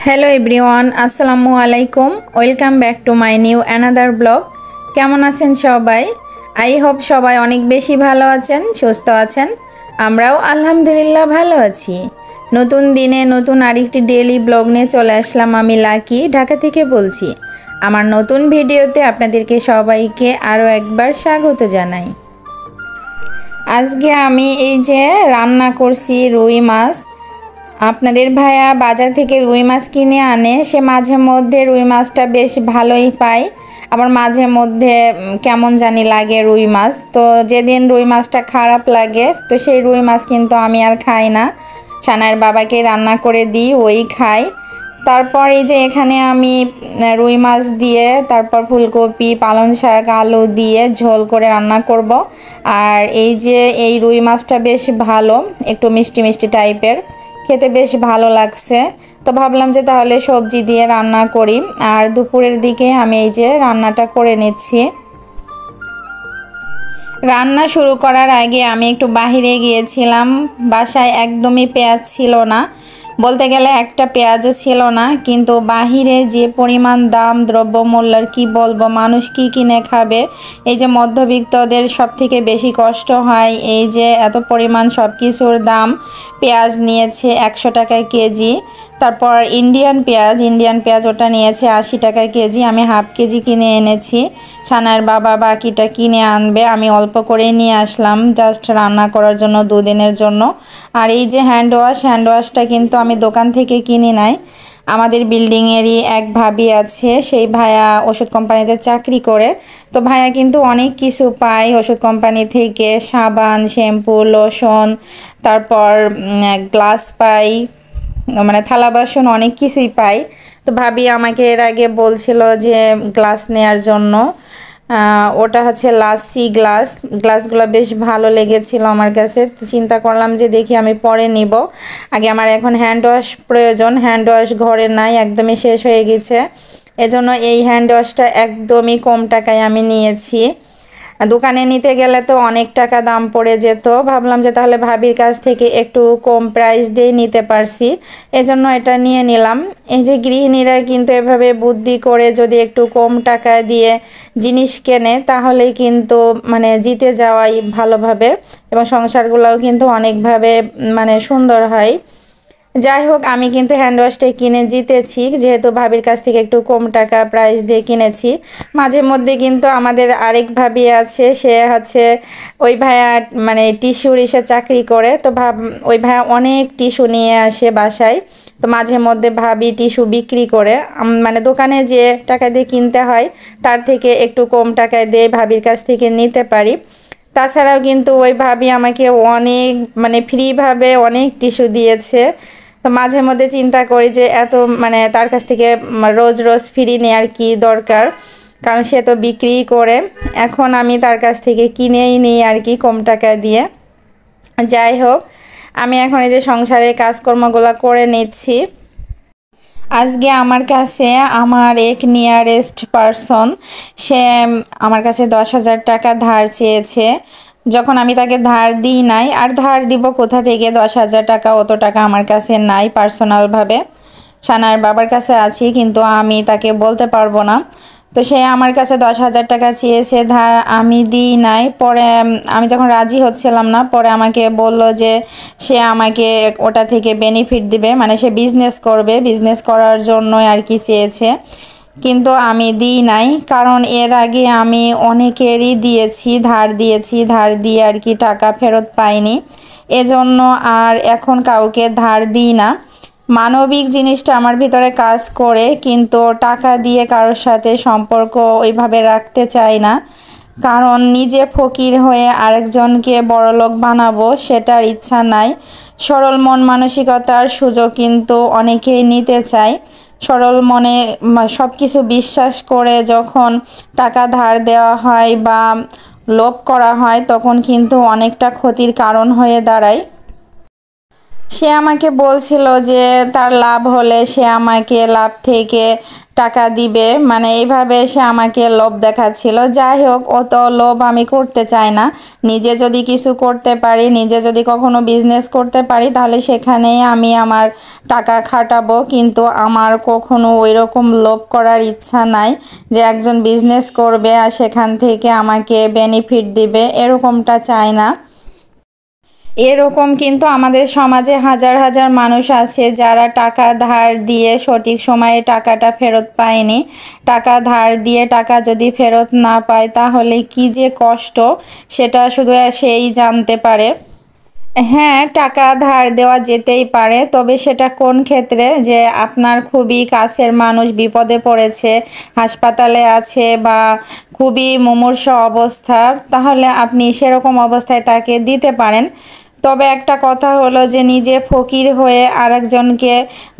Hello everyone, আসসালামু আলাইকুম। Welcome back to my new another blog. কেমন আছেন সবাই? আই হোপ সবাই অনেক বেশি ভালো আছেন, সুস্থ আছেন। আমরাও আলহামদুলিল্লাহ ভালো আছি। নতুন দিনে নতুন আরেকটি ডেইলি ব্লগ নিয়ে চলে আসলাম। আমি লাকি, ঢাকা থেকে বলছি। আমার নতুন ভিডিওতে আপনাদেরকে সবাইকে আরও একবার স্বাগত জানাই। আজকে আমি এই যে রান্না করছি রুই মাছ। আপনাদের ভাইয়া বাজার থেকে রুই মাছ কিনে আনে, সে মাঝে মধ্যে রুই মাছটা বেশ ভালোই পায়, আবার মাঝে মধ্যে কেমন জানি লাগে রুই মাছ। তো যেদিন রুই মাছটা খারাপ লাগে তো সেই রুই মাছ কিন্তু আমি আর খাই না, সানার বাবাকে রান্না করে দিই, ওই খাই। তারপর এই যে এখানে আমি রুই মাছ দিয়ে তারপর ফুলকপি, পালং শাক, আলু দিয়ে ঝোল করে রান্না করব। আর এই যে এই রুই মাছটা বেশ ভালো, একটু মিষ্টি মিষ্টি টাইপের, খেতে বেশ ভালো লাগছে। তো ভাবলাম যে তাহলে সবজি দিয়ে রান্না করি। আর দুপুরের দিকে আমি এই যে রান্নাটা করে নিচ্ছি। রান্না শুরু করার আগে আমি একটু বাহিরে গিয়েছিলাম। বাসায় একদমই পেঁয়াজ ছিল না, বলতে গেলে একটা পেঁয়াজও ছিল না। কিন্তু বাহিরে যে পরিমাণ দাম দ্রব্যমূল্যের কি বলবো, মানুষ কি কিনে খাবে। এই যে মধ্যবিত্তদের সব থেকে বেশি কষ্ট হয়, এই যে এত পরিমাণ সব কিছুর দাম। পেঁয়াজ নিয়েছে 100 টাকায় কেজি। তারপর ইন্ডিয়ান পেঁয়াজ ওটা নিয়েছে 80 টাকায় কেজি। আমি হাফ কেজি কিনে এনেছি, সানার বাবা বাকিটা কিনে আনবে। আমি অল্প করে নিয়ে আসলাম জাস্ট রান্না করার জন্য, 2 দিনের জন্য। আর এই যে হ্যান্ড ওয়াশটা কিন্তু আমি দোকান থেকে কিনি নাই। আমাদের বিল্ডিংয়েরই এক ভাবি আছে, সেই ভাইয়া ওষুধ কোম্পানিতে চাকরি করে। তো ভাইয়া কিন্তু অনেক কিছু পায় ওষুধ কোম্পানি থেকে, সাবান, শ্যাম্পু, লোশন, তারপর গ্লাস পাই, মানে থালা বাসন, অনেক কিছুই পাই। তো ভাবি আমাকে এর আগে বলছিল যে গ্লাস নেয়ার জন্য। ওটা হচ্ছে লাসি গ্লাসগুলো বেশ ভালো লেগেছিল আমার কাছে। চিন্তা করলাম যে দেখি আমি পরে নিব, আগে আমার এখন হ্যান্ড ওয়াশ প্রয়োজন। হ্যান্ড ওয়াশ ঘরে নাই, একদমই শেষ হয়ে গেছে। এজন্য এই হ্যান্ড ওয়াশটা একদমই কম টাকায় আমি নিয়েছি। দোকানে নিতে গেলে তো অনেক টাকা দাম পড়ে যেত। ভাবলাম যে তাহলে ভাবির কাছ থেকে একটু কম প্রাইস দিয়ে নিতে পারছি, এজন্য এটা নিয়ে নিলাম। এই যে গৃহিণীরা কিন্তু এভাবে বুদ্ধি করে যদি একটু কম টাকা দিয়ে জিনিস কেনে তাহলেই কিন্তু মানে জিতে যাওয়াই ভালোভাবে, এবং সংসারগুলোও কিন্তু অনেকভাবে মানে সুন্দর হয়। যাই হোক, আমি কিন্তু হ্যান্ড ওয়াশটাই কিনে জিতেছি, যেহেতু ভাবির কাছ থেকে একটু কম টাকা প্রাইস দিয়ে কিনেছি। মাঝে মধ্যে কিন্তু আমাদের আরেক ভাবি আছে, সে হচ্ছে ওই ভাইয়া মানে টিস্যুর এসে চাকরি করে। তো ওই ভাইয়া অনেক টিস্যু নিয়ে আসে বাসায়। তো মাঝে মধ্যে ভাবি টিস্যু বিক্রি করে, মানে দোকানে যে টাকা দিয়ে কিনতে হয় তার থেকে একটু কম টাকায় দিয়ে ভাবির কাছ থেকে নিতে পারি। তাছাড়াও কিন্তু ওই ভাবি আমাকে অনেক মানে ফ্রিভাবে অনেক টিস্যু দিয়েছে। তো মাঝে মধ্যে চিন্তা করি যে এত মানে তার কাছ থেকে রোজ রোজ ফ্রি নেওয়ার কি দরকার, কারণ সে তো বিক্রি করে। এখন আমি তার কাছ থেকে কিনেই নিই আর কি, কম টাকা দিয়ে। যাই হোক, আমি এখন এই যে সংসারের কাজকর্মগুলো করে নিচ্ছি। আজকে আমার কাছে আমার এক নিয়ারেস্ট পারসন, সে আমার কাছে 10,000 টাকা ধার চেয়েছে। যখন আমি তাকে ধার দিই নাই, আর ধার দিব কোথা থেকে, 10,000 টাকা অত টাকা আমার কাছে নাই পার্সোনালভাবে। সানার বাবার কাছে আছি, কিন্তু আমি তাকে বলতে পারবো না। তো সে আমার কাছে 10,000 টাকা চেয়েছে ধার, আমি দিই নাই। পরে আমি যখন রাজি হচ্ছিলাম না, পরে আমাকে বলল যে সে আমাকে ওটা থেকে বেনিফিট দিবে, মানে সে বিজনেস করবে, বিজনেস করার জন্য আর কি চেয়েছে। কিন্তু আমি দিই নাই, কারণ এর আগে আমি অনেকেরই দিয়েছি, ধার দিয়ে আর কি টাকা ফেরত পাইনি। এজন্য আর এখন কাউকে ধার দিই না। মানবিক জিনিসটা আমার ভিতরে কাজ করে, কিন্তু টাকা দিয়ে কারোর সাথে সম্পর্ক ওইভাবে রাখতে চাই না, কারণ নিজে ফকির হয়ে আরেকজনকে বড়লোক বানাবো সেটার ইচ্ছা নাই। সরল মন মানসিকতার সুযোগ কিন্তু অনেকেই নিতে চায়। সরল মনে সব কিছু বিশ্বাস করে যখন টাকা ধার দেওয়া হয় বা লোভ করা হয়, তখন কিন্তু অনেকটা ক্ষতির কারণ হয়ে দাঁড়ায়। সে আমাকে বলছিল যে তার লাভ হলে সে আমাকে লাভ থেকে টাকা দিবে, মানে এইভাবে সে আমাকে লোভ দেখাচ্ছিল। যাই হোক, অত লোভ আমি করতে চাই না। নিজে যদি কিছু করতে পারি, নিজে যদি কখনো বিজনেস করতে পারি, তাহলে সেখানেই আমি আমার টাকা খাটাবো। কিন্তু আমার কখনো ওই রকম লোভ করার ইচ্ছা নাই যে একজন বিজনেস করবে আর সেখান থেকে আমাকে বেনিফিট দিবে, এরকমটা চাই না। এরকম কিন্তু আমাদের সমাজে হাজার হাজার মানুষ আছে যারা টাকা ধার দিয়ে সঠিক সময়ে টাকাটা ফেরত পায়নি। টাকা ধার দিয়ে টাকা যদি ফেরত না পায় তাহলে কি যে কষ্ট, সেটা শুধু সেই জানতে পারে। হ্যাঁ, টাকা ধার দেওয়া যেতেই পারে, তবে সেটা কোন ক্ষেত্রে, যে আপনার খুবই কাছের মানুষ বিপদে পড়েছে, হাসপাতালে আছে বা খুবই মুমূর্ষু অবস্থা, তাহলে আপনি সেরকম অবস্থায় তাকে দিতে পারেন। তবে একটা কথা হলো যে নিজে ফকির হয়ে আরেকজনকে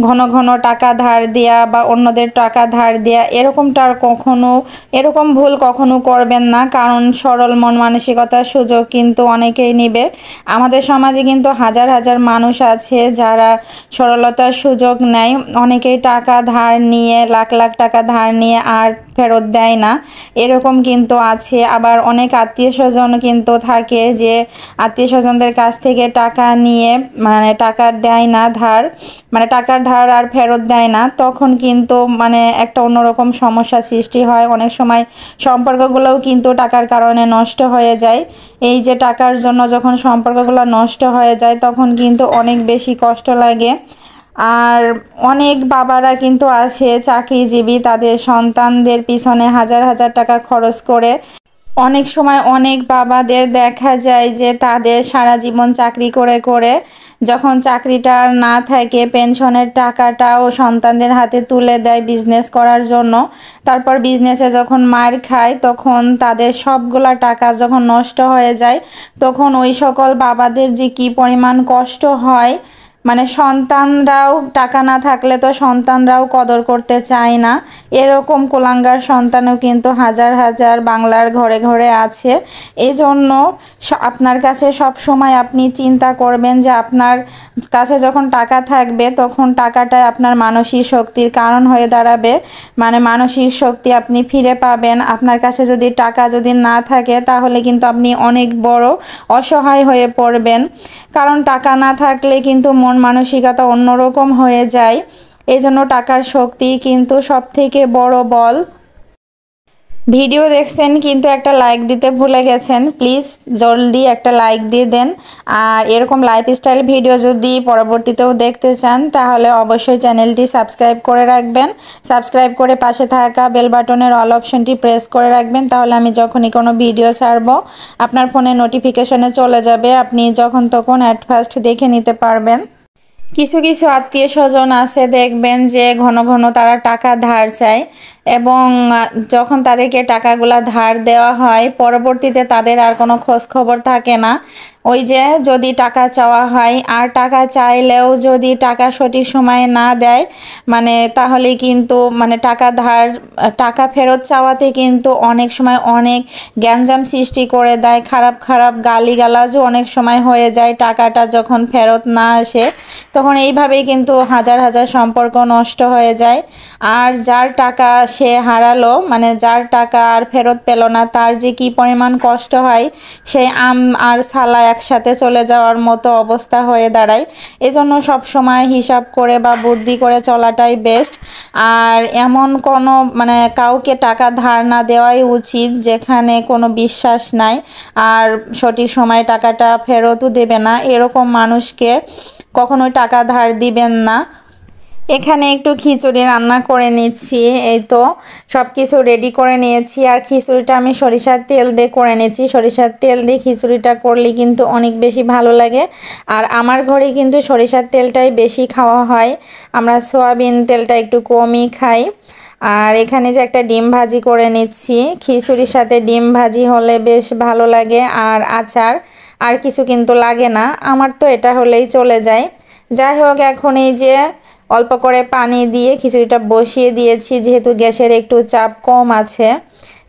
ঘন ঘন টাকা ধার দেয়া বা অন্যদের টাকা ধার দেয়া, এরকমটা আর কখনো, এরকম ভুল কখনো করবেন না। কারণ সরল মন মানসিকতার সুযোগ কিন্তু অনেকেই নেবে। আমাদের সমাজে কিন্তু হাজার হাজার মানুষ আছে যারা সরলতার সুযোগ নেয়। অনেকেই টাকা ধার নিয়ে, লাখ লাখ টাকা ধার নিয়ে আর ফেরত দেয় না, এরকম কিন্তু আছে। আবার অনেক আত্মীয় স্বজন কিন্তু থাকে যে আত্মীয় স্বজনদের কাছ থেকে টাকা নিয়ে মানে টাকা দেয় না ধার, মানে টাকার ধার আর ফেরত দেয় না, তখন কিন্তু মানে একটা অন্যরকম সমস্যা সৃষ্টি হয়। অনেক সময় সম্পর্কগুলোও কিন্তু টাকার কারণে নষ্ট হয়ে যায়। এই যে টাকার জন্য যখন সম্পর্কগুলো নষ্ট হয়ে যায় তখন কিন্তু অনেক বেশি কষ্ট লাগে। আর অনেক বাবারা কিন্তু আছে চাকরিজীবী, তাদের সন্তানদের পিছনে হাজার হাজার টাকা খরচ করে। অনেক সময় অনেক বাবাদের দেখা যায় যে তাদের সারা জীবন চাকরি করে করে যখন চাকরিটা আর না থাকে, পেনশনের টাকাটাও সন্তানদের হাতে তুলে দেয় বিজনেস করার জন্য। তারপর বিজনেসে যখন মার খায় তখন তাদের সবগুলা টাকা যখন নষ্ট হয়ে যায়, তখন ওই সকল বাবাদের যে কি পরিমাণ কষ্ট হয়, মানে সন্তানরাও টাকা না থাকলে তো সন্তানরাও কদর করতে চায় না। এরকম কুলাঙ্গার সন্তানও কিন্তু হাজার হাজার বাংলার ঘরে ঘরে আছে। এজন্য আপনার কাছে সব সময় আপনি চিন্তা করবেন যে আপনার কাছে যখন টাকা থাকবে তখন টাকাটাই আপনার মানসিক শক্তির কারণ হয়ে দাঁড়াবে, মানে মানসিক শক্তি আপনি ফিরে পাবেন। আপনার কাছে যদি টাকা যদি না থাকে তাহলে কিন্তু আপনি অনেক বড় অসহায় হয়ে পড়বেন। কারণ টাকা না থাকলে কিন্তু মন মানসিকতা অন্যরকম হয়ে যায়। এই জন্য টাকার শক্তি কিন্তু সব থেকে বড় বল। ভিডিও দেখছেন কিন্তু একটা লাইক দিতে ভুলে গেছেন, প্লিজ জলদি একটা লাইক দিয়ে দেন। আর এরকম লাইফস্টাইল ভিডিও যদি পরবর্তীতেও দেখতে চান তাহলে অবশ্যই চ্যানেলটি সাবস্ক্রাইব করে রাখবেন। সাবস্ক্রাইব করে পাশে থাকা বেল বাটনের অল অপশনটি প্রেস করে রাখবেন, তাহলে আমি যখনই কোনো ভিডিও ছাড়বো আপনার ফোনে নোটিফিকেশনে চলে যাবে, আপনি যখন তখন অ্যাট ফার্স্ট দেখে নিতে পারবেন। কিছু কিছু আত্মীয় স্বজন আছে দেখবেন যে ঘন ঘন তারা টাকা ধার চায়, এবং যখন তাদেরকে টাকাগুলা ধার দেওয়া হয় পরবর্তীতে তাদের আর কোনো খোঁজ খবর থাকে না। ওই যে যদি টাকা চাওয়া হয় আর টাকা চাইলেও যদি টাকা সঠিক সময়ে না দেয়, মানে তাহলে কিন্তু মানে টাকা ফেরত চাওয়াতে কিন্তু অনেক সময় অনেক গ্যাঞ্জাম সৃষ্টি করে দেয়, খারাপ খারাপ গালিগালাজও অনেক সময় হয়ে যায় টাকাটা যখন ফেরত না আসে। তখন এইভাবেই কিন্তু হাজার হাজার সম্পর্ক নষ্ট হয়ে যায়। আর যার টাকা সে হারালো, মানে যার টাকা আর ফেরত পেল না, তার যে কি পরিমাণ কষ্ট হয়, সেই আম আর ছালা একসাথে চলে যাওয়ার মতো অবস্থা হয়ে দাঁড়ায়। এজন্য সবসময় হিসাব করে বা বুদ্ধি করে চলাটাই বেস্ট। আর এমন কোনো মানে কাউকে টাকা ধার না দেওয়াই উচিত যেখানে কোনো বিশ্বাস নাই আর সঠিক সময়ে টাকাটা ফেরতও দেবে না, এরকম মানুষকে কখনোই টাকা ধার দিবেন না। এখানে একটু খিচুড়ি রান্না করে নিচ্ছি, এই তো সব কিছু রেডি করে নিয়েছি। আর খিচুড়িটা আমি সরিষার তেল দিয়ে করে নিয়েছি। সরিষার তেল দিয়ে খিচুড়িটা করলে কিন্তু অনেক বেশি ভালো লাগে। আর আমার ঘরে কিন্তু সরিষার তেলটাই বেশি খাওয়া হয়, আমরা সয়াবিন তেলটা একটু কমই খাই। আর এখানে যে একটা ডিম ভাজি করে নিচ্ছি, খিচুড়ির সাথে ডিম ভাজি হলে বেশ ভালো লাগে। আর আচার, আর কিছু কিন্তু লাগে না, আমার তো এটা হলেই চলে যায়। যাই হোক, এখন এই যে অল্প করে পানি দিয়ে খিচুড়িটা বসিয়ে দিয়েছি, যেহেতু গ্যাসের একটু চাপ কম আছে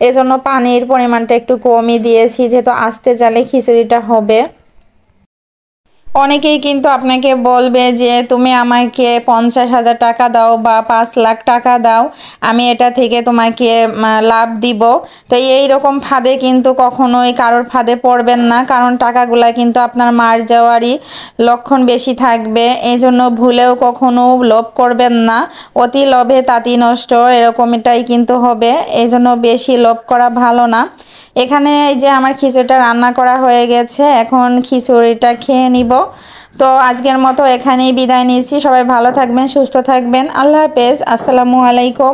এজন্য পানির পরিমাণটা একটু কমই দিয়েছি, যেহেতু আস্তে জালে খিচুড়িটা হবে। অনেকেই কিন্তু আপনাকে বলবে যে তুমি আমাকে 50,000 টাকা দাও বা 5 লাখ টাকা দাও, আমি এটা থেকে তোমাকে লাভ দিব। তো এই রকম ফাঁদে কিন্তু কখনোই কারোর ফাঁদে পড়বেন না, কারণ টাকাগুলা কিন্তু আপনার মার যাওয়ারই লক্ষণ বেশি থাকবে। এই জন্য ভুলেও কখনো লোভ করবেন না, অতি লোভে তাঁতি নষ্ট, এরকমটাই কিন্তু হবে। এই জন্য বেশি লোভ করা ভালো না। এখানে এই যে আমার খিচুড়িটা রান্না করা হয়ে গেছে, এখন খিচুড়িটা খেয়ে নিব। তো আজকের মতো এখানেই বিদায় নিচ্ছি। সবাই ভালো থাকবেন, সুস্থ থাকবেন। আল্লাহ হাফেজ, আসসালামু আলাইকুম।